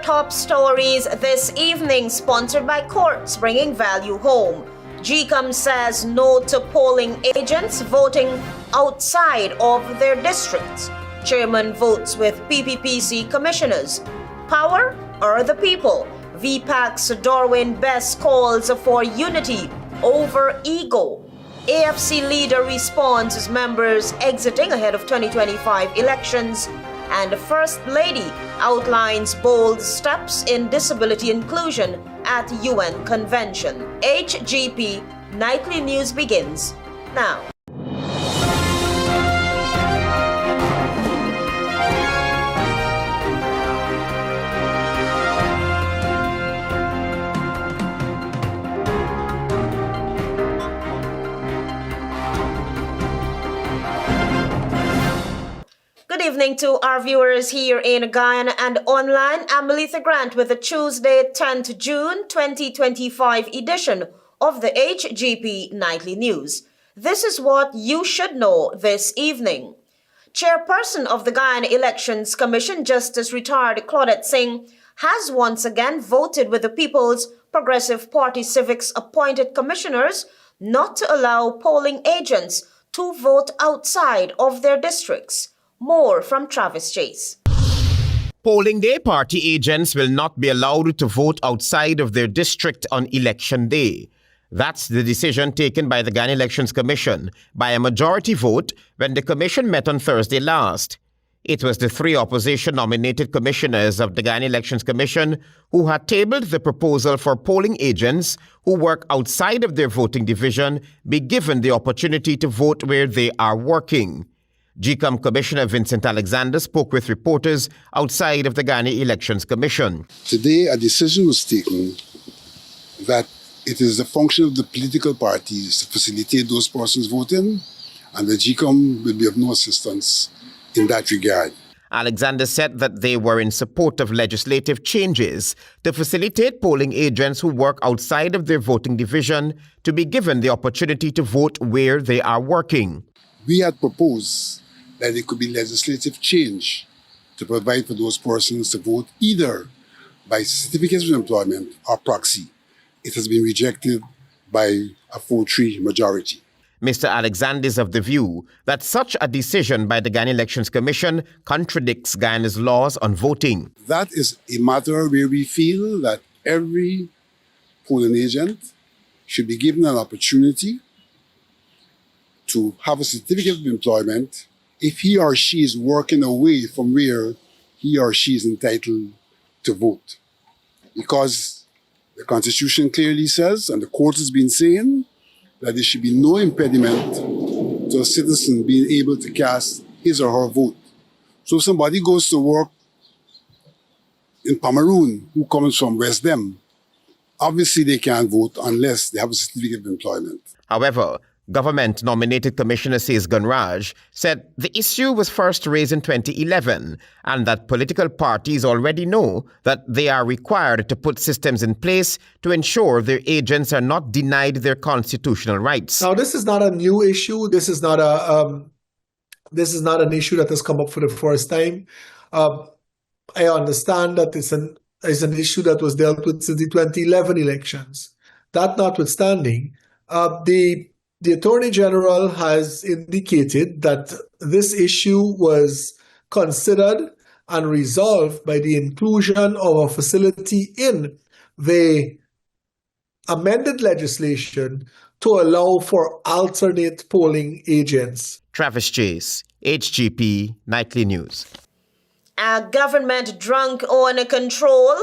top stories this evening, sponsored by Courts Bringing Value Home. GECOM says no to polling agents voting outside of their districts. Chairman votes with PPPC commissioners. Power or the people? VPAC's DORWAIN BESS calls for unity over ego. AFC leader responds as members exiting ahead of 2025 elections. And the First Lady outlines bold steps in disability inclusion at UN Convention. HGP Nightly News begins now. Good evening to our viewers here in Guyana and online. I'm ALETHEA Grant with the Tuesday, 10th June 2025 edition of the HGP Nightly News. This is what you should know this evening. Chairperson of the Guyana Elections Commission, Justice Retired Claudette Singh, has once again voted with the People's Progressive Party Civics appointed commissioners not to allow polling agents to vote outside of their districts. More from Travis Chase. Polling day party agents will not be allowed to vote outside of their district on election day. That's the decision taken by the Guyana Elections Commission by a majority vote when the commission met on Thursday last. It was the three opposition-nominated commissioners of the Guyana Elections Commission who had tabled the proposal for polling agents who work outside of their voting division be given the opportunity to vote where they are working. GECOM Commissioner Vincent Alexander spoke with reporters outside of the Guyana Elections Commission. Today, a decision was taken that it is the function of the political parties to facilitate those persons voting, and the GECOM will be of no assistance in that regard. Alexander said that they were in support of legislative changes to facilitate polling agents who work outside of their voting division to be given the opportunity to vote where they are working. We had proposed that there could be legislative change to provide for those persons to vote either by certificates of employment or proxy. It has been rejected by a 4-3 majority. Mr. Alexander is of the view that such a decision by the Guyana Elections Commission contradicts Guyana's laws on voting. That is a matter where we feel that every polling agent should be given an opportunity to have a certificate of employment if he or she is working away from where he or she is entitled to vote. Because the Constitution clearly says, and the court has been saying, that there should be no impediment to a citizen being able to cast his or her vote. So if somebody goes to work in Pomeroon who comes from West Dem, obviously they can't vote unless they have a certificate of employment. However, government-nominated Commissioner Says Gunraj said the issue was first raised in 2011 and that political parties already know that they are required to put systems in place to ensure their agents are not denied their constitutional rights. Now, this is not a new issue. This is not an issue that has come up for the first time. I understand that it's an issue that was dealt with since the 2011 elections. That notwithstanding, the Attorney General has indicated that this issue was considered and resolved by the inclusion of a facility in the amended legislation to allow for alternate polling agents. Travis Chase, HGP Nightly News. A government drunk on control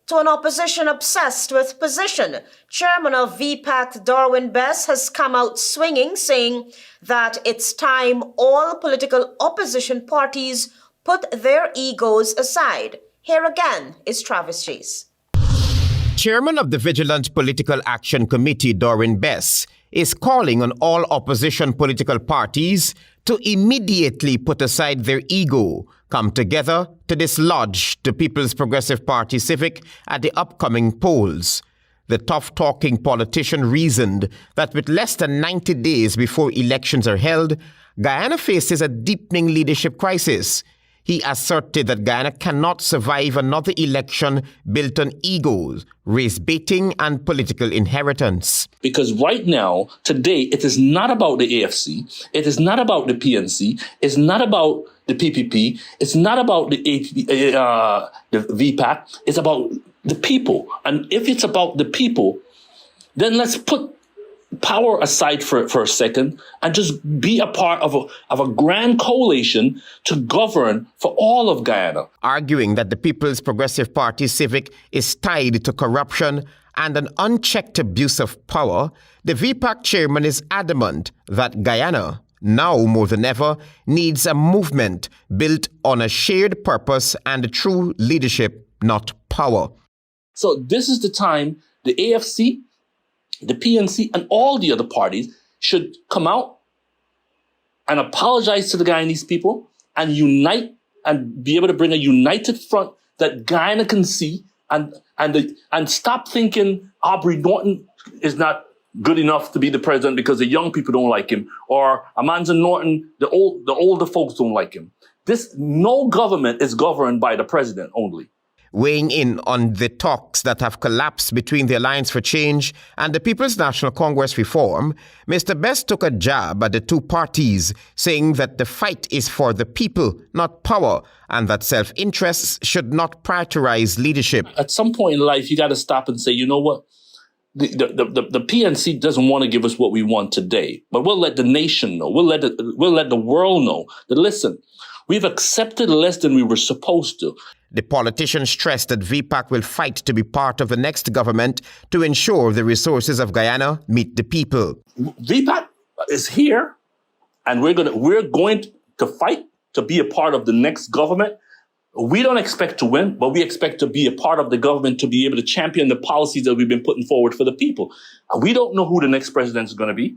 to an opposition obsessed with position. Chairman of VPAC DORWAIN BESS has come out swinging, saying that it's time all political opposition parties put their egos aside. Here again is Travis Chase. Chairman of the Vigilant Political Action Committee, DORWAIN BESS, is calling on all opposition political parties to immediately put aside their ego, come together to dislodge the People's Progressive Party Civic at the upcoming polls. The tough-talking politician reasoned that with less than 90 days before elections are held, Guyana faces a deepening leadership crisis. He asserted that Guyana cannot survive another election built on egos, race baiting, and political inheritance. Because right now, today, it is not about the AFC, it is not about the PNC, it's not about the PPP, it's not about the VPAC, it's about the people. And if it's about the people, then let's put power aside for a second and just be a part of a grand coalition to govern for all of Guyana. Arguing that the People's Progressive Party Civic is tied to corruption and an unchecked abuse of power, the VPAC chairman is adamant that Guyana, now more than ever, needs a movement built on a shared purpose and true leadership, not power. So this is the time the AFC, the PNC, and all the other parties should come out and apologize to the Guyanese people and unite and be able to bring a united front that Guyana can see and stop thinking Aubrey Norton is not good enough to be the president because the young people don't like him, or Amanda Norton, the older folks don't like him. No government is governed by the president only. Weighing in on the talks that have collapsed between the Alliance for Change and the People's National Congress Reform, Mr. BESS took a jab at the two parties, saying that the fight is for the people, not power, and that self-interests should not prioritize leadership. At some point in life, you got to stop and say, you know what? The PNC doesn't want to give us what we want today, but we'll let the nation know. We'll let the world know that, listen, we've accepted less than we were supposed to. The politician stressed that VPAC will fight to be part of the next government to ensure the resources of Guyana meet the people. VPAC is here, and we're going to fight to be a part of the next government. We don't expect to win, but we expect to be a part of the government to be able to champion the policies that we've been putting forward for the people. We don't know who the next president is going to be,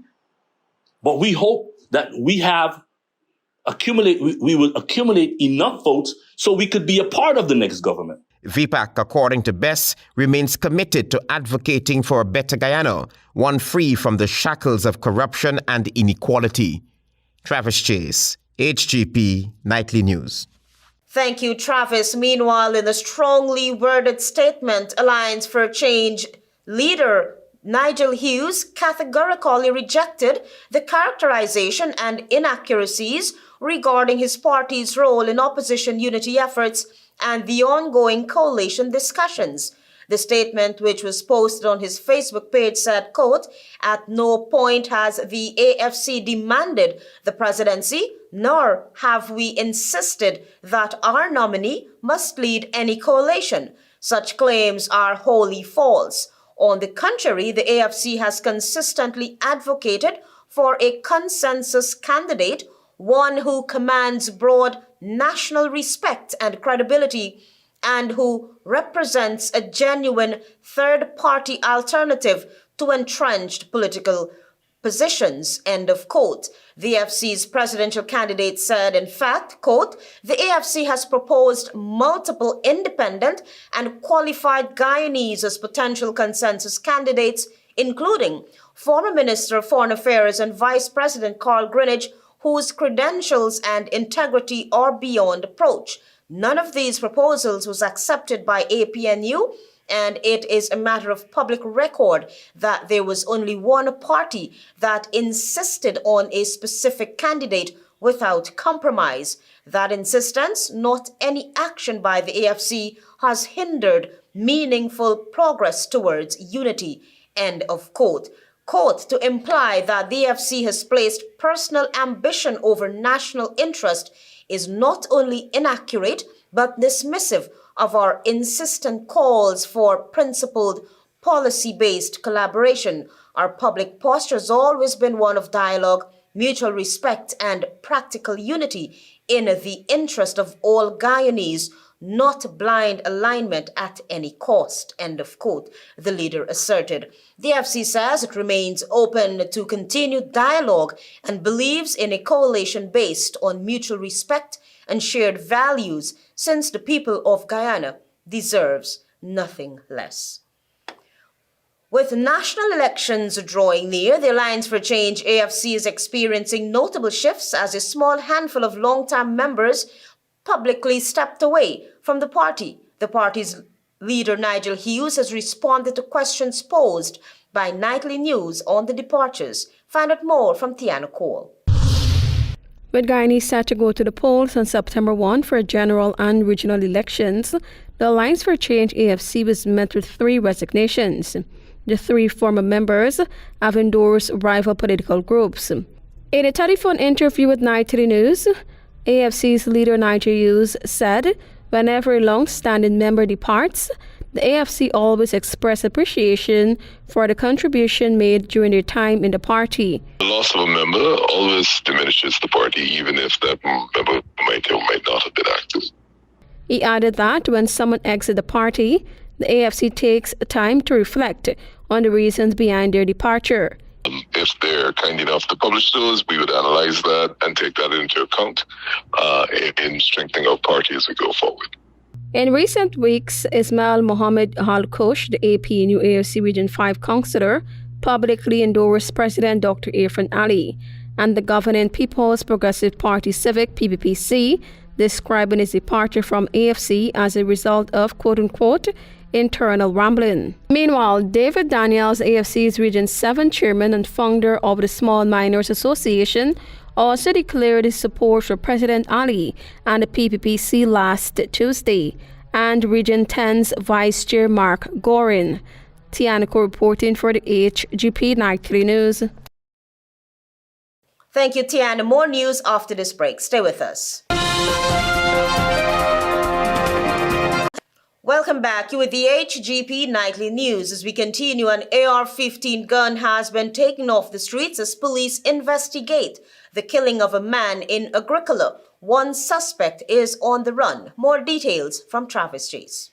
but we hope that we will accumulate enough votes so we could be a part of the next government. VPAC, according to BESS, remains committed to advocating for a better Guyana, one free from the shackles of corruption and inequality. Travis Chase, HGP Nightly News. Thank you, Travis. Meanwhile, in a strongly worded statement, Alliance for Change leader Nigel Hughes categorically rejected the characterization and inaccuracies regarding his party's role in opposition unity efforts and the ongoing coalition discussions. The statement, which was posted on his Facebook page, said, quote, "At no point has the AFC demanded the presidency, nor have we insisted that our nominee must lead any coalition. Such claims are wholly false. On the contrary, the AFC has consistently advocated for a consensus candidate, one who commands broad national respect and credibility, and who represents a genuine third-party alternative to entrenched political positions," end of quote. The AFC's presidential candidate said, in fact, quote, "The AFC has proposed multiple independent and qualified Guyanese as potential consensus candidates, including former Minister of Foreign Affairs and Vice President Carl Greenidge, whose credentials and integrity are beyond approach. None of these proposals was accepted by APNU, and it is a matter of public record that there was only one party that insisted on a specific candidate without compromise. That insistence, not any action by the AFC, has hindered meaningful progress towards unity," end of quote. Quote, to imply that the AFC has placed personal ambition over national interest is not only inaccurate, but dismissive of our insistent calls for principled, policy-based collaboration. Our public posture has always been one of dialogue, mutual respect, and practical unity in the interest of all Guyanese, not blind alignment at any cost, end of quote, the leader asserted. The AFC says it remains open to continued dialogue and believes in a coalition based on mutual respect and shared values, since the people of Guyana deserves nothing less. With national elections drawing near, the Alliance for Change AFC is experiencing notable shifts as a small handful of long-term members publicly stepped away from the party. The party's leader, Nigel Hughes, has responded to questions posed by Nightly News on the departures. Find out more from Tiana Cole. With Guyanese set to go to the polls on September 1 for general and regional elections, the Alliance for Change AFC was met with 3 resignations. The 3 former members have endorsed rival political groups. In a telephone interview with Nightly News, AFC's leader Nigel Hughes said whenever a long-standing member departs, the AFC always express appreciation for the contribution made during their time in the party. The loss of a member always diminishes the party, even if that member might or might not have been active. He added that when someone exits the party, the AFC takes time to reflect on the reasons behind their departure. If they're kind enough to publish those, we would analyze that and take that into account in strengthening our party as we go forward. In recent weeks, Ismail Mohammed Al Kush, the AP new AFC Region 5 councillor, publicly endorsed President Dr. Irfan Ali and the governing People's Progressive Party Civic PPPC, describing his departure from AFC as a result of quote-unquote internal rambling. Meanwhile, David Daniels, AFC's Region 7 chairman and founder of the Small Miners Association, also declared his support for President Ali and the PPPC last Tuesday, and Region 10's Vice Chair Mark Gorin. Tiana reporting for the HGP Nightly News. Thank you, Tiana. More news after this break. Stay with us. Welcome back. You with the HGP Nightly News. As we continue, an AR-15 gun has been taken off the streets as police investigate the killing of a man in Agricola. One suspect is on the run. More details from Travis Chase.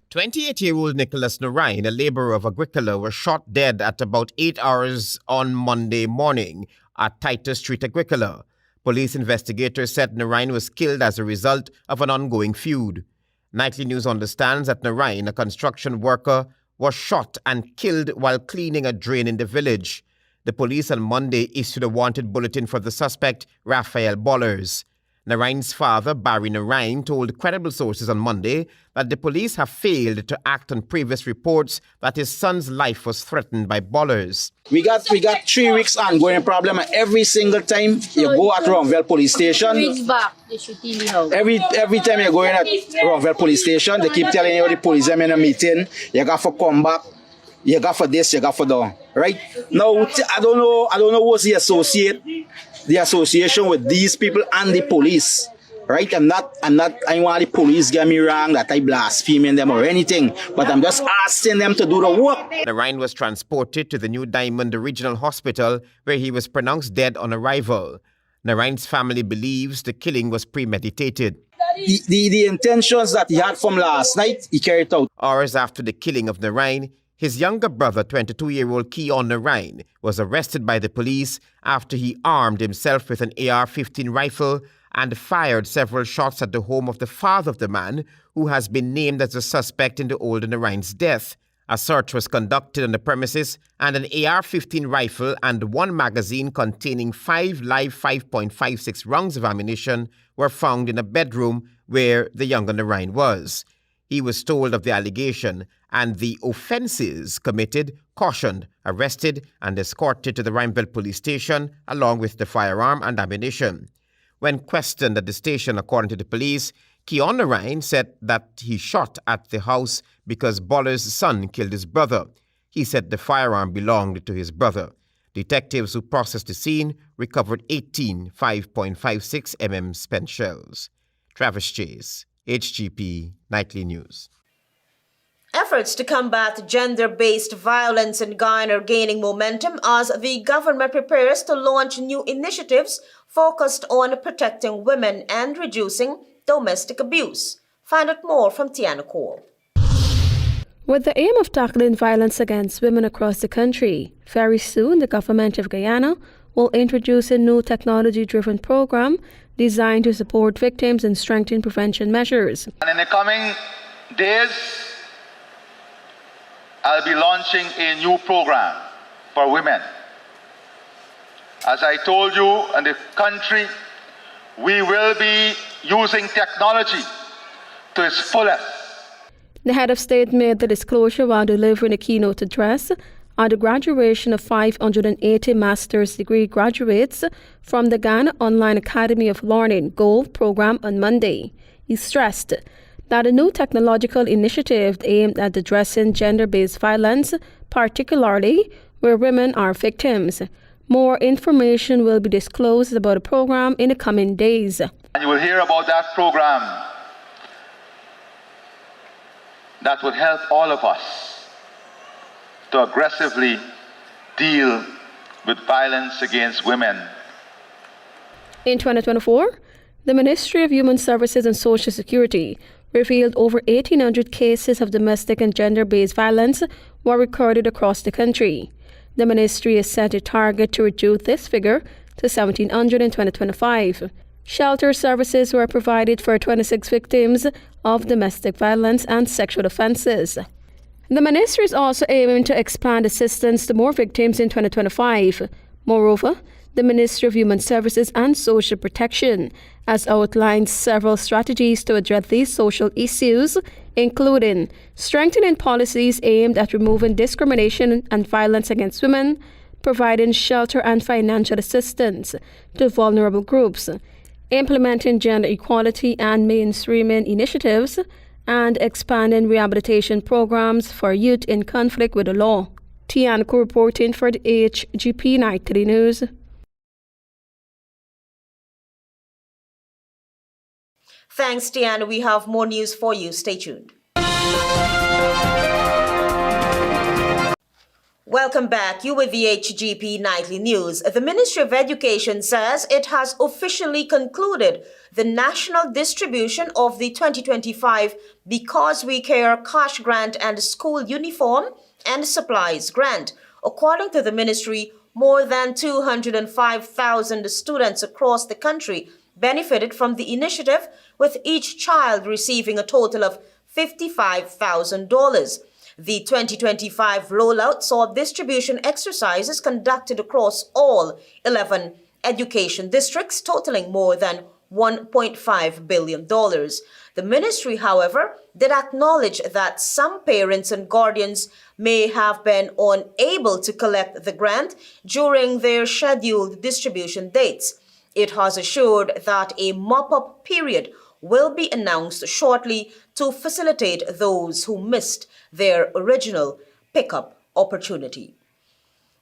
28-year-old Nicholas Narain, a laborer of Agricola, was shot dead at about 8 hours on Monday morning at Titus Street, Agricola. Police investigators said Narain was killed as a result of an ongoing feud. Nightly News understands that Narain, a construction worker, was shot and killed while cleaning a drain in the village. The police on Monday issued a wanted bulletin for the suspect, Raphael Bollers. Narain's father, Barry Narain, told credible sources on Monday that the police have failed to act on previous reports that his son's life was threatened by Bollers. We got 3 weeks ongoing problem, and every single time you go at Ronville police station, every time you go in at Ronville police station, they keep telling you the police are in a meeting, you got to come back, you got for this, you got for that. Right? Now I don't know what's the association with these people and the police. Right? I want the police get me wrong that I blaspheming them or anything, but I'm just asking them to do the work. Narain was transported to the New Diamond Regional Hospital where he was pronounced dead on arrival. Narain's family believes the killing was premeditated. The intentions that he had from last night, he carried out. Hours after the killing of Narain, his younger brother, 22-year-old Keon Narain, was arrested by the police after he armed himself with an AR-15 rifle and fired several shots at the home of the father of the man, who has been named as a suspect in the older Narain's death. A search was conducted on the premises, and an AR-15 rifle and 1 magazine containing 5 live 5.56 rounds of ammunition were found in a bedroom where the younger Narain was. He was told of the allegation, and the offences committed, cautioned, arrested, and escorted to the Rhymeville police station along with the firearm and ammunition. When questioned at the station, according to the police, Keon Narain said that he shot at the house because Bollers' son killed his brother. He said the firearm belonged to his brother. Detectives who processed the scene recovered 18 5.56 mm spent shells. Travis Chase, HGP Nightly News. Efforts to combat gender-based violence in Guyana are gaining momentum as the government prepares to launch new initiatives focused on protecting women and reducing domestic abuse. Find out more from Tiana Cole. With the aim of tackling violence against women across the country, very soon the government of Guyana will introduce a new technology-driven program designed to support victims and strengthen prevention measures. And in the coming days, I'll be launching a new program for women. As I told you, in the country, we will be using technology to its fullest. The head of state made the disclosure while delivering a keynote address at the graduation of 580 master's degree graduates from the Ghana Online Academy of Learning Gold program on Monday. He stressed that a new technological initiative aimed at addressing gender-based violence, particularly where women are victims. More information will be disclosed about the program in the coming days. And you will hear about that program that would help all of us to aggressively deal with violence against women. In 2024, the Ministry of Human Services and Social Security revealed over 1,800 cases of domestic and gender-based violence were recorded across the country. The ministry has set a target to reduce this figure to 1,700 in 2025. Shelter services were provided for 26 victims of domestic violence and sexual offences. The ministry is also aiming to expand assistance to more victims in 2025. Moreover, the Ministry of Human Services and Social Protection has outlined several strategies to address these social issues, including strengthening policies aimed at removing discrimination and violence against women, providing shelter and financial assistance to vulnerable groups, implementing gender equality and mainstreaming initiatives, and expanding rehabilitation programs for youth in conflict with the law. Tianko reporting for the HGP Nightly News. Thanks, Tiana. We have more news for you. Stay tuned. Welcome back. You with the HGP Nightly News. The Ministry of Education says it has officially concluded the national distribution of the 2025 Because We Care cash grant and school uniform and supplies grant. According to the ministry, more than 205,000 students across the country benefited from the initiative, with each child receiving a total of $55,000. The 2025 rollout saw distribution exercises conducted across all 11 education districts, totaling more than $1.5 billion. The ministry, however, did acknowledge that some parents and guardians may have been unable to collect the grant during their scheduled distribution dates. It has assured that a mop-up period will be announced shortly to facilitate those who missed their original pickup opportunity.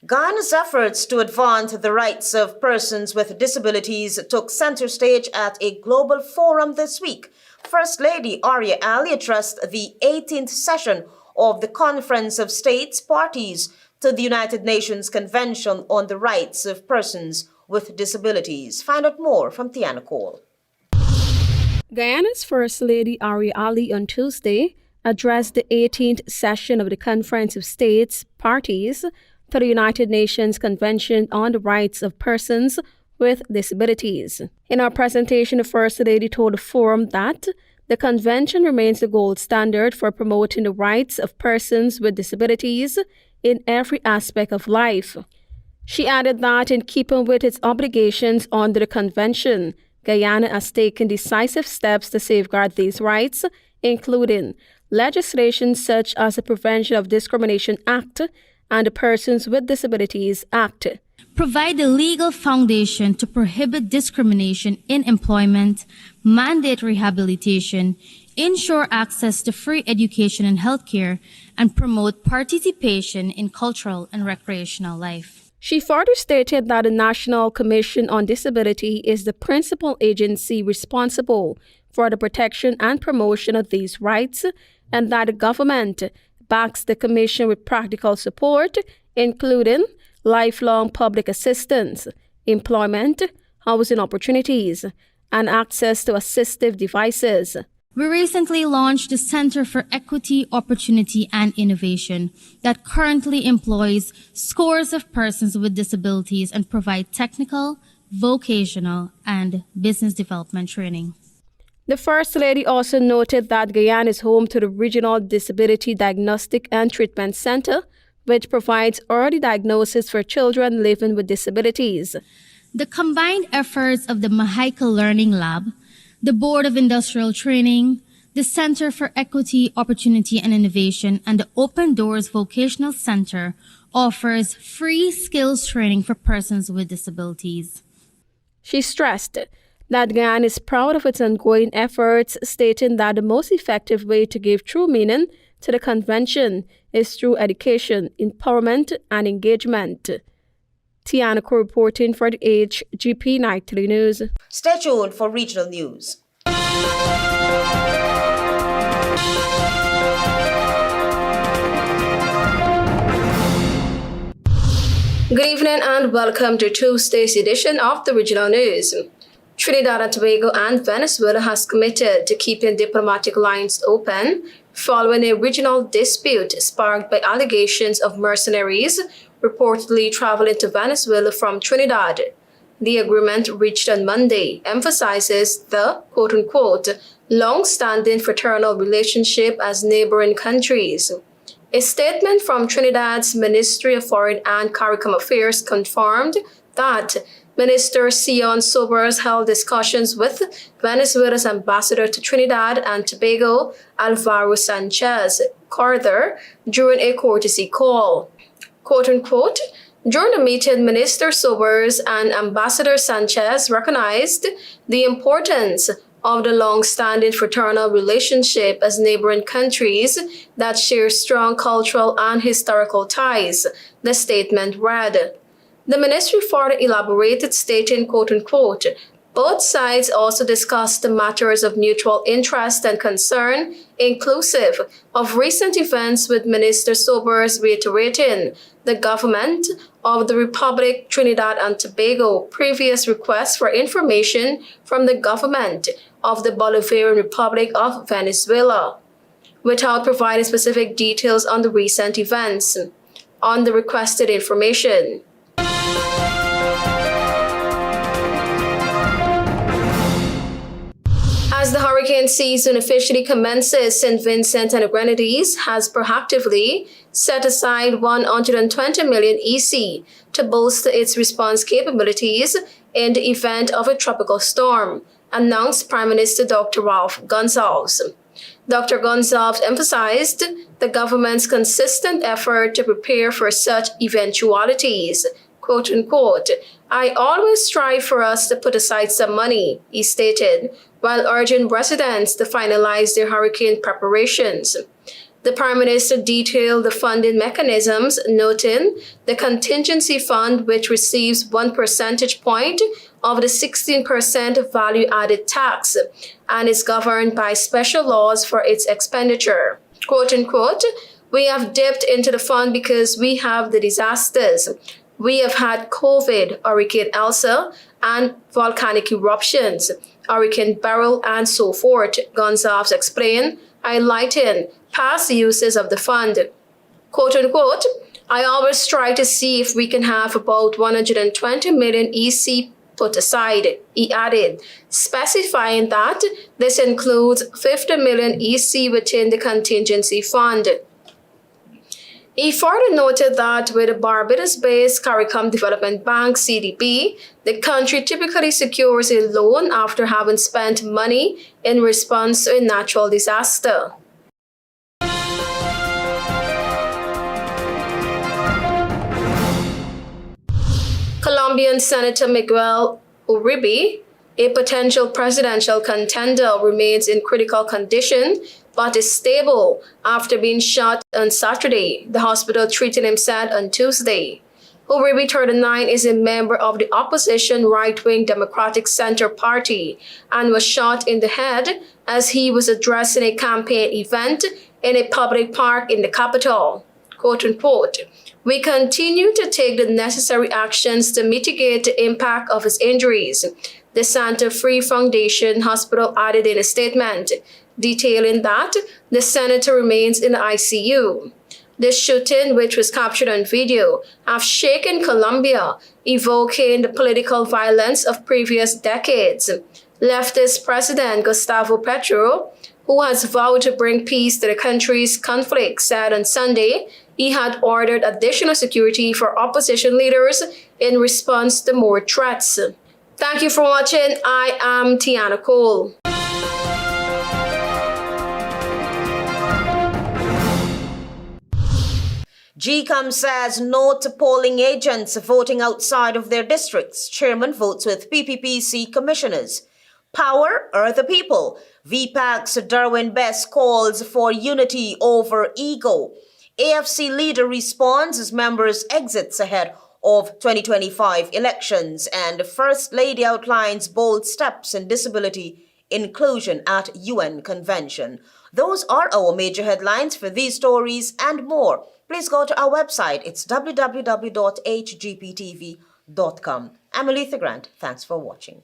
Ghana's efforts to advance the rights of persons with disabilities took center stage at a global forum this week. First Lady Arya Ali addressed the 18th session of the Conference of States Parties to the United Nations Convention on the Rights of Persons with Disabilities. Find out more from Tiana Cole. Guyana's First Lady Arya Ali on Tuesday addressed the 18th session of the Conference of States Parties to the United Nations Convention on the Rights of Persons with Disabilities. In her presentation, the First Lady told the forum that the convention remains the gold standard for promoting the rights of persons with disabilities in every aspect of life. She added that in keeping with its obligations under the convention, Guyana has taken decisive steps to safeguard these rights, including legislation such as the Prevention of Discrimination Act and the Persons with Disabilities Act. Provide the legal foundation to prohibit discrimination in employment, mandate rehabilitation, ensure access to free education and healthcare, and promote participation in cultural and recreational life. She further stated that the National Commission on Disability is the principal agency responsible for the protection and promotion of these rights, and that the government backs the Commission with practical support, including lifelong public assistance, employment, housing opportunities, and access to assistive devices. We recently launched the Center for Equity, Opportunity, and Innovation that currently employs scores of persons with disabilities and provide technical, vocational, and business development training. The First Lady also noted that Guyana is home to the Regional Disability Diagnostic and Treatment Center, which provides early diagnosis for children living with disabilities. The combined efforts of the Mahika Learning Lab, the Board of Industrial Training, the Center for Equity, Opportunity and Innovation, and the Open Doors Vocational Center offers free skills training for persons with disabilities. She stressed that Guyana is proud of its ongoing efforts, stating that the most effective way to give true meaning to the convention is through education, empowerment, and engagement. Tiana Ko reporting for the HGP Nightly News. Stay tuned for regional news. Good evening and welcome to Tuesday's edition of the Regional News. Trinidad and Tobago and Venezuela has committed to keeping diplomatic lines open following a regional dispute sparked by allegations of mercenaries reportedly traveling to Venezuela from Trinidad. The agreement reached on Monday emphasizes the quote-unquote long-standing fraternal relationship as neighboring countries. A statement from Trinidad's Ministry of Foreign and CARICOM Affairs confirmed that Minister Sion Sobers held discussions with Venezuela's ambassador to Trinidad and Tobago, Alvaro Sanchez Carter, during a courtesy call. Quote-unquote, during the meeting, Minister Sobers and Ambassador Sanchez recognized the importance of the long-standing fraternal relationship as neighboring countries that share strong cultural and historical ties, the statement read. The ministry further elaborated, stating, quote-unquote, both sides also discussed the matters of mutual interest and concern, inclusive of recent events, with Minister Sobers reiterating the government of the Republic Trinidad and Tobago previous requests for information from the government of the Bolivarian Republic of Venezuela, without providing specific details on the recent events. On the requested information, as the hurricane season officially commences, St. Vincent and the Grenadines has proactively set aside 120 million EC to bolster its response capabilities in the event of a tropical storm, announced Prime Minister Dr. Ralph Gonsalves. Dr. Gonsalves emphasized the government's consistent effort to prepare for such eventualities. Quote unquote, I always strive for us to put aside some money, he stated, while urging residents to finalize their hurricane preparations. The Prime Minister detailed the funding mechanisms, noting the contingency fund, which receives 1 percentage point of the 16% value-added tax and is governed by special laws for its expenditure. Quote unquote, we have dipped into the fund because we have the disasters. We have had COVID, Hurricane Elsa, and volcanic eruptions, Hurricane Beryl, and so forth, Gonsalves explained, highlighting past uses of the fund. Quote unquote, I always try to see if we can have about 120 million EC put aside, he added, specifying that this includes 50 million EC within the contingency fund. He further noted that with the Barbados-based CARICOM Development Bank, CDB, the country typically secures a loan after having spent money in response to a natural disaster. Colombian Senator Miguel Uribe, a potential presidential contender, remains in critical condition but is stable after being shot on Saturday, the hospital treating him said on Tuesday. Uribe, 39, is a member of the opposition right-wing Democratic Center Party and was shot in the head as he was addressing a campaign event in a public park in the capital. Quote unquote, we continue to take the necessary actions to mitigate the impact of his injuries, the Santa Fe Foundation Hospital added in a statement, detailing that the senator remains in the ICU. This shooting, which was captured on video, have shaken Colombia, evoking the political violence of previous decades. Leftist President Gustavo Petro, who has vowed to bring peace to the country's conflict, said on Sunday he had ordered additional security for opposition leaders in response to more threats. Thank you for watching. I am Tiana Cole. GECOM says no to polling agents voting outside of their districts. Chairman votes with PPPC commissioners. Power or the people? VPAC's DORWAIN BESS calls for unity over ego. AFC leader responds as members exits ahead of 2025 elections, and First Lady outlines bold steps in disability inclusion at UN convention. Those are our major headlines. For these stories and more, please go to our website. It's www.hgptv.com. I'm ALETHEA Grant. Thanks for watching.